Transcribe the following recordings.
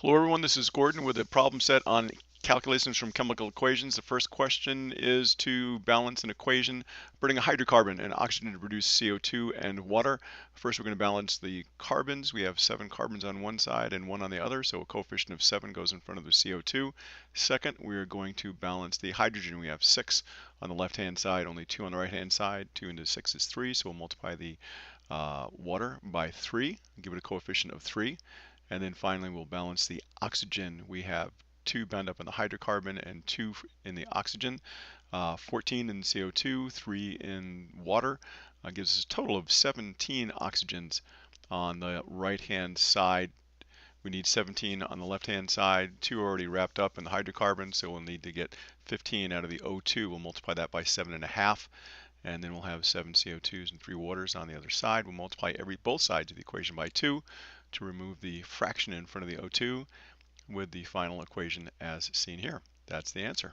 Hello everyone, this is Gordon with a problem set on calculations from chemical equations. The first question is to balance an equation burning a hydrocarbon and oxygen to produce CO2 and water. First we're going to balance the carbons. We have 7 carbons on one side and 1 on the other, so a coefficient of 7 goes in front of the CO2. Second, we are going to balance the hydrogen. We have 6 on the left hand side, only 2 on the right hand side. 2 into 6 is 3, so we'll multiply the water by 3, give it a coefficient of 3. And then finally, we'll balance the oxygen. We have 2 bound up in the hydrocarbon and 2 in the oxygen, 14 in CO2, 3 in water, gives us a total of 17 oxygens on the right-hand side. We need 17 on the left-hand side. 2 are already wrapped up in the hydrocarbon, so we'll need to get 15 out of the O2. We'll multiply that by 7.5, and then we'll have 7 CO2s and 3 waters on the other side. We'll multiply both sides of the equation by 2 to remove the fraction in front of the O2 with the final equation as seen here. That's the answer.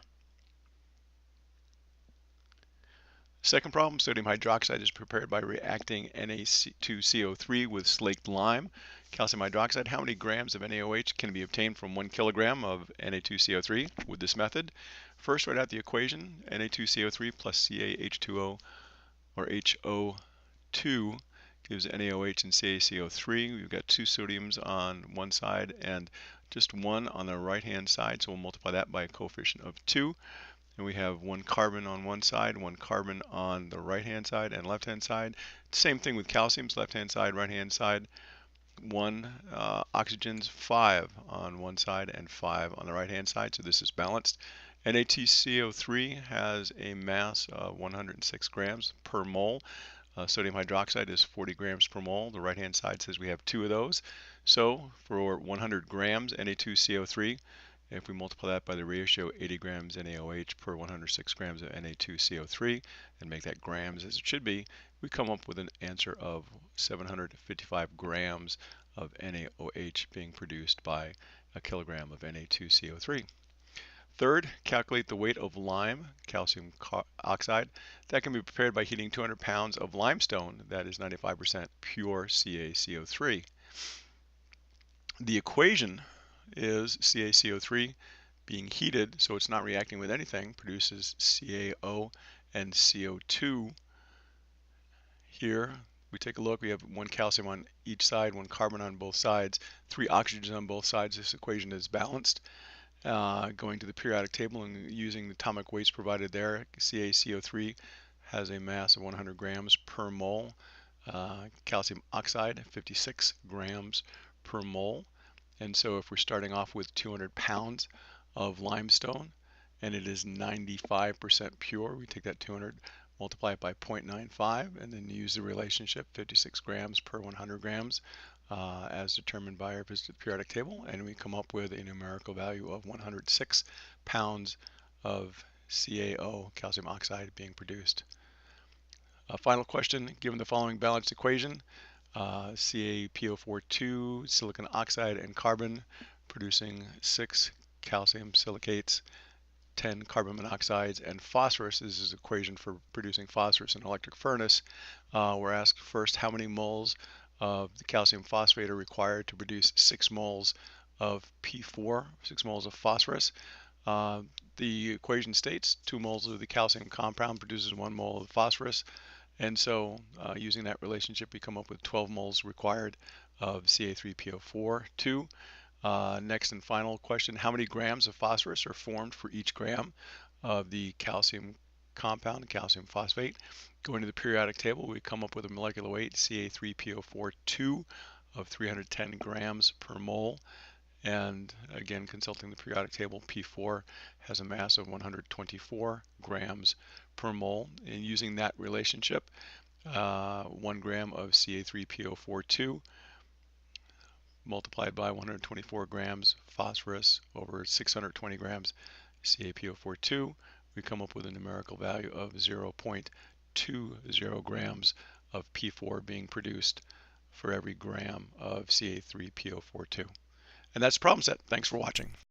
Second problem, sodium hydroxide is prepared by reacting Na2CO3 with slaked lime. Calcium hydroxide, how many grams of NaOH can be obtained from 1 kilogram of Na2CO3 with this method? First, write out the equation, Na2CO3 plus CaH2O or HO2 gives NaOH and CaCO3. We've got 2 sodiums on one side and just 1 on the right hand side, so we'll multiply that by a coefficient of 2. And we have 1 carbon on one side, 1 carbon on the right hand side and left hand side. Same thing with calciums, left hand side, right hand side. 1 oxygens, 5 on one side and 5 on the right hand side, so this is balanced. NaCO3 has a mass of 106 grams per mole. Sodium hydroxide is 40 grams per mole. The right hand side says we have 2 of those. So for 100 grams Na2CO3, if we multiply that by the ratio 80 grams NaOH per 106 grams of Na2CO3 and make that grams as it should be, we come up with an answer of 755 grams of NaOH being produced by a kilogram of Na2CO3. Third, calculate the weight of lime, calcium oxide. That can be prepared by heating 200 pounds of limestone, that is 95% pure CaCO3. The equation is CaCO3 being heated, so it's not reacting with anything, produces CaO and CO2. Here, we take a look, we have 1 calcium on each side, 1 carbon on both sides, 3 oxygens on both sides. This equation is balanced. Going to the periodic table and using the atomic weights provided there, CaCO3 has a mass of 100 grams per mole. Calcium oxide, 56 grams per mole. And so if we're starting off with 200 pounds of limestone and it is 95% pure, we take that 200, multiply it by 0.95, and then use the relationship 56 grams per 100 grams. As determined by our visit to the periodic table, and we come up with a numerical value of 106 pounds of CaO, calcium oxide, being produced. A final question, given the following balanced equation, CaPO42, silicon oxide, and carbon producing 6 calcium silicates, 10 carbon monoxides, and phosphorus. This is the equation for producing phosphorus in an electric furnace. We're asked first how many moles of the calcium phosphate are required to produce 6 moles of P4, 6 moles of phosphorus. The equation states 2 moles of the calcium compound produces 1 mole of phosphorus, and so using that relationship we come up with 12 moles required of Ca3PO4. Next and final question, how many grams of phosphorus are formed for each gram of the calcium compound, calcium phosphate? Going to the periodic table, we come up with a molecular weight, Ca3PO42, of 310 grams per mole. And again, consulting the periodic table, P4 has a mass of 124 grams per mole. And using that relationship, 1 gram of Ca3PO42 multiplied by 124 grams phosphorus over 620 grams CaPO42, we come up with a numerical value of 0.20 grams of P4 being produced for every gram of Ca3PO42. And that's the problem set. Thanks for watching.